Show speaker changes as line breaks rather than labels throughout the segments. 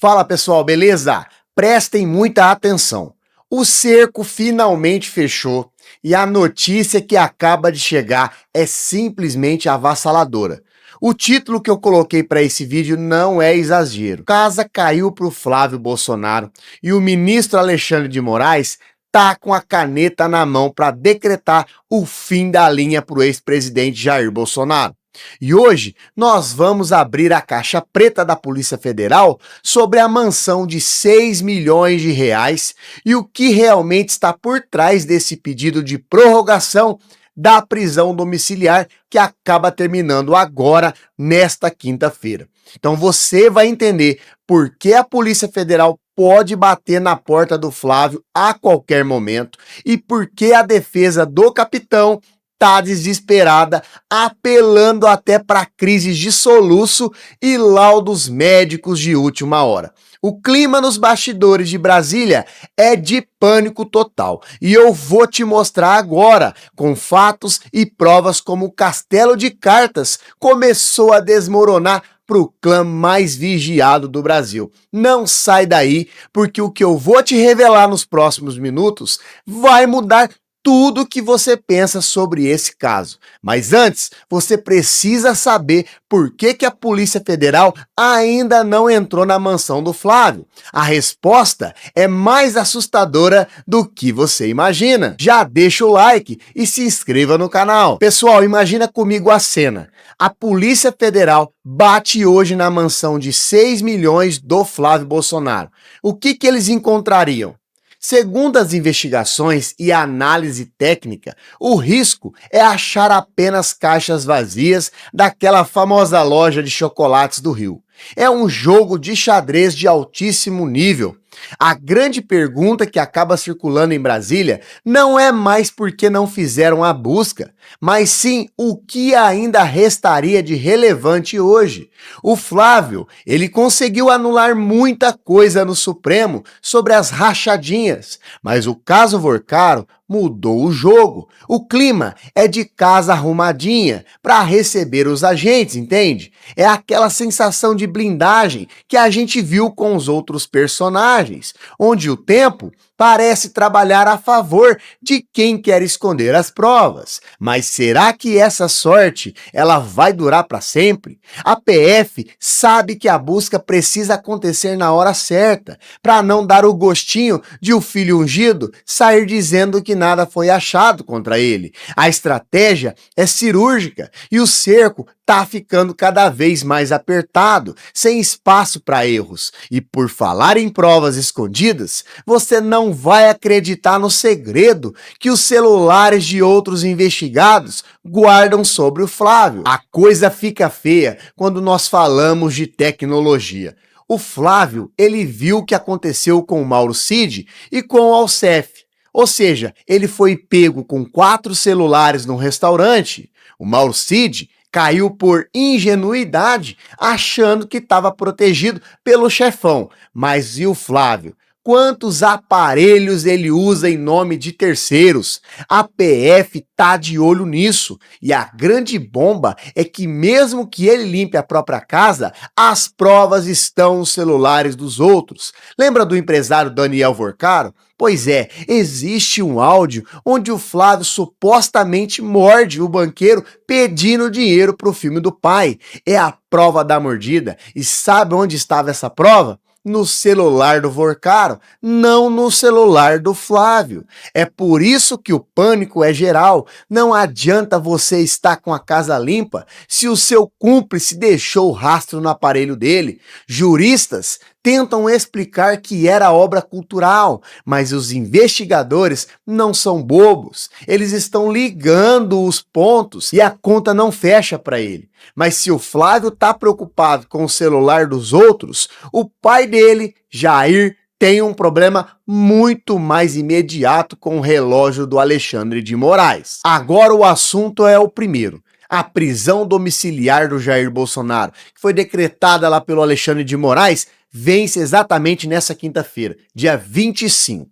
Fala pessoal, beleza? Prestem muita atenção. O cerco finalmente fechou e a notícia que acaba de chegar é simplesmente avassaladora. O título que eu coloquei para esse vídeo não é exagero. Casa caiu para o Flávio Bolsonaro e o ministro Alexandre de Moraes tá com a caneta na mão para decretar o fim da linha para o ex-presidente Jair Bolsonaro. E hoje nós vamos abrir a caixa preta da Polícia Federal sobre a mansão de 6 milhões de reais e o que realmente está por trás desse pedido de prorrogação da prisão domiciliar que acaba terminando agora, nesta quinta-feira. Então você vai entender por que a Polícia Federal pode bater na porta do Flávio a qualquer momento e por que a defesa do capitão tá desesperada, apelando até para crises de soluço e laudos médicos de última hora. O clima nos bastidores de Brasília é de pânico total e eu vou te mostrar agora, com fatos e provas, como o castelo de cartas começou a desmoronar para o clã mais vigiado do Brasil. Não sai daí, porque o que eu vou te revelar nos próximos minutos vai mudar tudo que você pensa sobre esse caso. Mas antes, você precisa saber por que a Polícia Federal ainda não entrou na mansão do Flávio. A resposta é mais assustadora do que você imagina. Já deixa o like e se inscreva no canal. Pessoal, imagina comigo a cena. A Polícia Federal bate hoje na mansão de 6 milhões do Flávio Bolsonaro. O que eles encontrariam? Segundo as investigações e a análise técnica, o risco é achar apenas caixas vazias daquela famosa loja de chocolates do Rio. É um jogo de xadrez de altíssimo nível. A grande pergunta que acaba circulando em Brasília não é mais por que não fizeram a busca, mas sim o que ainda restaria de relevante hoje. O Flávio, ele conseguiu anular muita coisa no Supremo sobre as rachadinhas, mas o caso Vorcaro mudou o jogo. O clima é de casa arrumadinha para receber os agentes, entende? É aquela sensação de blindagem que a gente viu com os outros personagens, onde o tempo parece trabalhar a favor de quem quer esconder as provas. Mas será que essa sorte ela vai durar para sempre? A PF sabe que a busca precisa acontecer na hora certa, para não dar o gostinho de o filho ungido sair dizendo que nada foi achado contra ele. A estratégia é cirúrgica e o cerco tá ficando cada vez mais apertado, sem espaço para erros. E por falar em provas escondidas, você não vai acreditar no segredo que os celulares de outros investigados guardam sobre o Flávio. A coisa fica feia quando nós falamos de tecnologia. O Flávio, ele viu o que aconteceu com o Mauro Cid e com o Alcef. Ou seja, ele foi pego com 4 celulares num restaurante. O Mauro Cid caiu por ingenuidade, achando que estava protegido pelo chefão. Mas e o Flávio? Quantos aparelhos ele usa em nome de terceiros? A PF tá de olho nisso. E a grande bomba é que mesmo que ele limpe a própria casa, as provas estão nos celulares dos outros. Lembra do empresário Daniel Vorcaro? Pois é, existe um áudio onde o Flávio supostamente morde o banqueiro pedindo dinheiro para o filme do pai. É a prova da mordida. E sabe onde estava essa prova? No celular do Vorcaro, não no celular do Flávio. É por isso que o pânico é geral. Não adianta você estar com a casa limpa se o seu cúmplice deixou o rastro no aparelho dele. Juristas tentam explicar que era obra cultural, mas os investigadores não são bobos. Eles estão ligando os pontos e a conta não fecha para ele. Mas se o Flávio está preocupado com o celular dos outros, o pai dele, Jair, tem um problema muito mais imediato com o relógio do Alexandre de Moraes. Agora o assunto é o primeiro. A prisão domiciliar do Jair Bolsonaro, que foi decretada lá pelo Alexandre de Moraes, vence exatamente nessa quinta-feira, dia 25.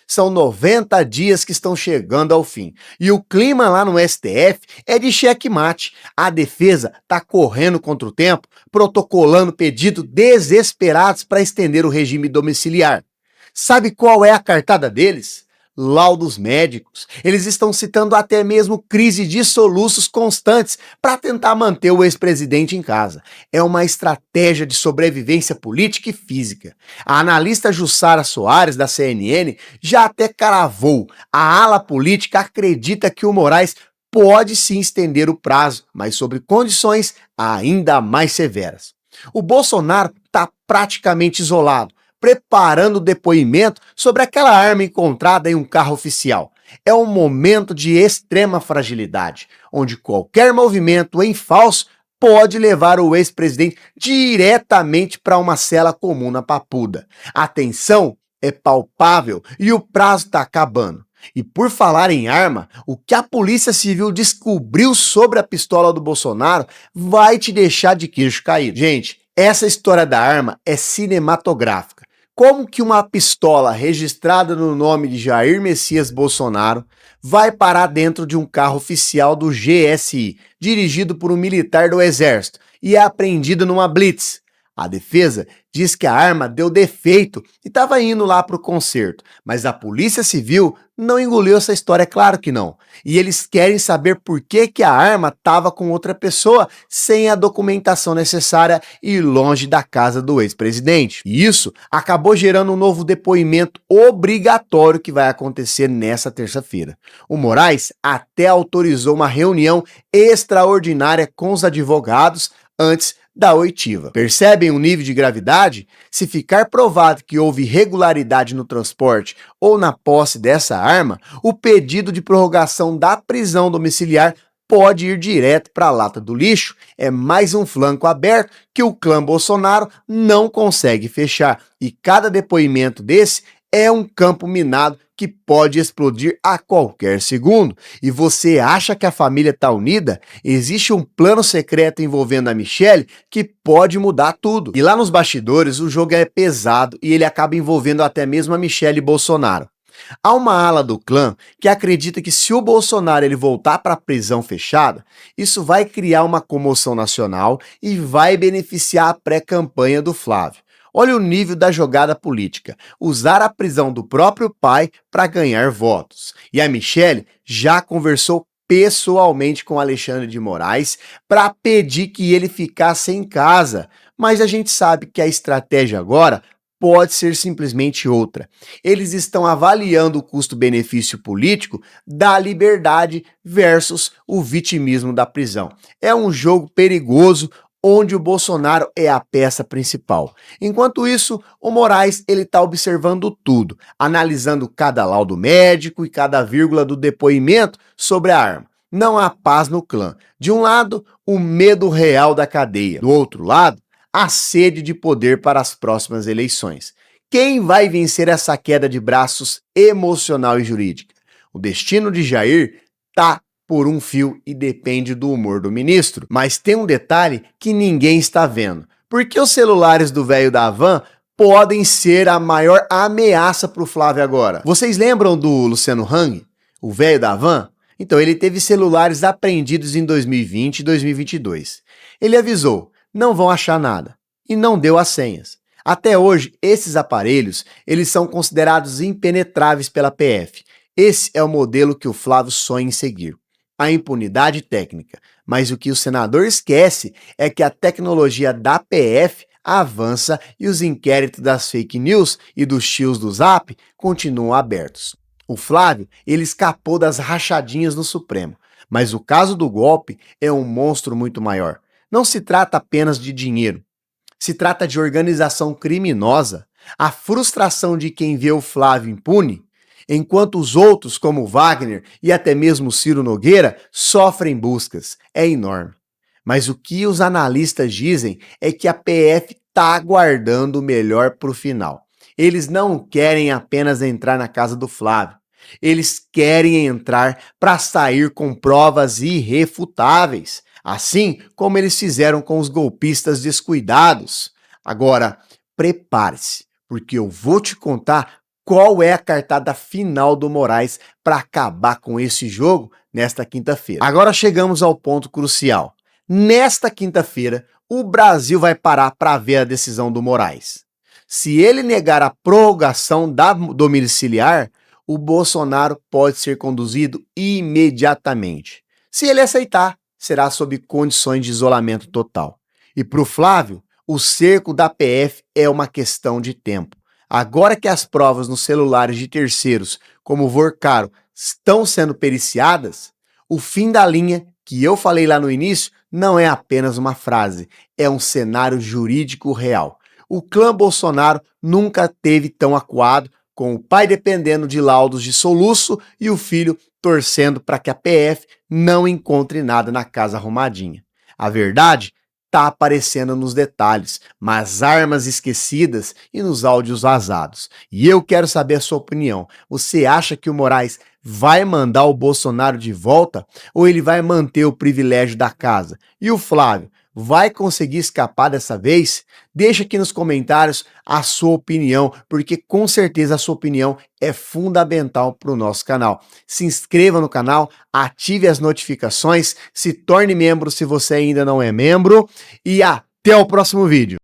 São 90 dias que estão chegando ao fim. E o clima lá no STF é de xeque-mate. A defesa está correndo contra o tempo, protocolando pedidos desesperados para estender o regime domiciliar. Sabe qual é a cartada deles? Laudos médicos. Eles estão citando até mesmo crise de soluços constantes para tentar manter o ex-presidente em casa. É uma estratégia de sobrevivência política e física. A analista Jussara Soares, da CNN, já até cravou. A ala política acredita que o Moraes pode sim estender o prazo, mas sob condições ainda mais severas. O Bolsonaro está praticamente isolado, preparando o depoimento sobre aquela arma encontrada em um carro oficial. É um momento de extrema fragilidade, onde qualquer movimento em falso pode levar o ex-presidente diretamente para uma cela comum na Papuda. A tensão é palpável e o prazo está acabando. E por falar em arma, o que a Polícia Civil descobriu sobre a pistola do Bolsonaro vai te deixar de queixo caído. Gente, essa história da arma é cinematográfica. Como que uma pistola registrada no nome de Jair Messias Bolsonaro vai parar dentro de um carro oficial do GSI, dirigido por um militar do Exército, e é apreendida numa blitz? A defesa diz que a arma deu defeito e estava indo lá para o concerto, mas a Polícia Civil não engoliu essa história, é claro que não. E eles querem saber por que a arma estava com outra pessoa sem a documentação necessária e longe da casa do ex-presidente. E isso acabou gerando um novo depoimento obrigatório que vai acontecer nessa terça-feira. O Moraes até autorizou uma reunião extraordinária com os advogados antes da oitiva. Percebem o nível de gravidade? Se ficar provado que houve irregularidade no transporte ou na posse dessa arma, o pedido de prorrogação da prisão domiciliar pode ir direto para a lata do lixo. É mais um flanco aberto que o clã Bolsonaro não consegue fechar. E cada depoimento desse é um campo minado que pode explodir a qualquer segundo. E você acha que a família está unida? Existe um plano secreto envolvendo a Michelle que pode mudar tudo. E lá nos bastidores o jogo é pesado e ele acaba envolvendo até mesmo a Michelle Bolsonaro. Há uma ala do clã que acredita que se o Bolsonaro ele voltar para a prisão fechada, isso vai criar uma comoção nacional e vai beneficiar a pré-campanha do Flávio. Olha o nível da jogada política, usar a prisão do próprio pai para ganhar votos. E a Michelle já conversou pessoalmente com Alexandre de Moraes para pedir que ele ficasse em casa, mas a gente sabe que a estratégia agora pode ser simplesmente outra. Eles estão avaliando o custo-benefício político da liberdade versus o vitimismo da prisão. É um jogo perigoso, onde o Bolsonaro é a peça principal. Enquanto isso, o Moraes ele está observando tudo, analisando cada laudo médico e cada vírgula do depoimento sobre a arma. Não há paz no clã. De um lado, o medo real da cadeia. Do outro lado, a sede de poder para as próximas eleições. Quem vai vencer essa queda de braços emocional e jurídica? O destino de Jair está por um fio e depende do humor do ministro. Mas tem um detalhe que ninguém está vendo. Porque os celulares do velho da van podem ser a maior ameaça para o Flávio agora. Vocês lembram do Luciano Hang, o velho da van? Então ele teve celulares apreendidos em 2020 e 2022. Ele avisou, não vão achar nada, e não deu as senhas. Até hoje, esses aparelhos eles são considerados impenetráveis pela PF. Esse é o modelo que o Flávio sonha em seguir. A impunidade técnica, mas o que o senador esquece é que a tecnologia da PF avança e os inquéritos das fake news e dos tios do Zap continuam abertos. O Flávio, ele escapou das rachadinhas no Supremo, mas o caso do golpe é um monstro muito maior. Não se trata apenas de dinheiro, se trata de organização criminosa, a frustração de quem vê o Flávio impune, enquanto os outros, como Wagner e até mesmo Ciro Nogueira, sofrem buscas. É enorme. Mas o que os analistas dizem é que a PF está aguardando o melhor para o final. Eles não querem apenas entrar na casa do Flávio. Eles querem entrar para sair com provas irrefutáveis, assim como eles fizeram com os golpistas descuidados. Agora, prepare-se, porque eu vou te contar qual é a cartada final do Moraes para acabar com esse jogo nesta quinta-feira. Agora chegamos ao ponto crucial. Nesta quinta-feira, o Brasil vai parar para ver a decisão do Moraes. Se ele negar a prorrogação da domiciliar, o Bolsonaro pode ser conduzido imediatamente. Se ele aceitar, será sob condições de isolamento total. E para o Flávio, o cerco da PF é uma questão de tempo. Agora que as provas nos celulares de terceiros, como o Vorcaro, estão sendo periciadas, o fim da linha que eu falei lá no início não é apenas uma frase, é um cenário jurídico real. O clã Bolsonaro nunca teve tão acuado, com o pai dependendo de laudos de soluço e o filho torcendo para que a PF não encontre nada na casa arrumadinha. A verdade tá aparecendo nos detalhes, nas armas esquecidas e nos áudios vazados. E eu quero saber a sua opinião. Você acha que o Moraes vai mandar o Bolsonaro de volta ou ele vai manter o privilégio da casa? E o Flávio vai conseguir escapar dessa vez? Deixa aqui nos comentários a sua opinião, porque com certeza a sua opinião é fundamental para o nosso canal. Se inscreva no canal, ative as notificações, se torne membro se você ainda não é membro e até o próximo vídeo.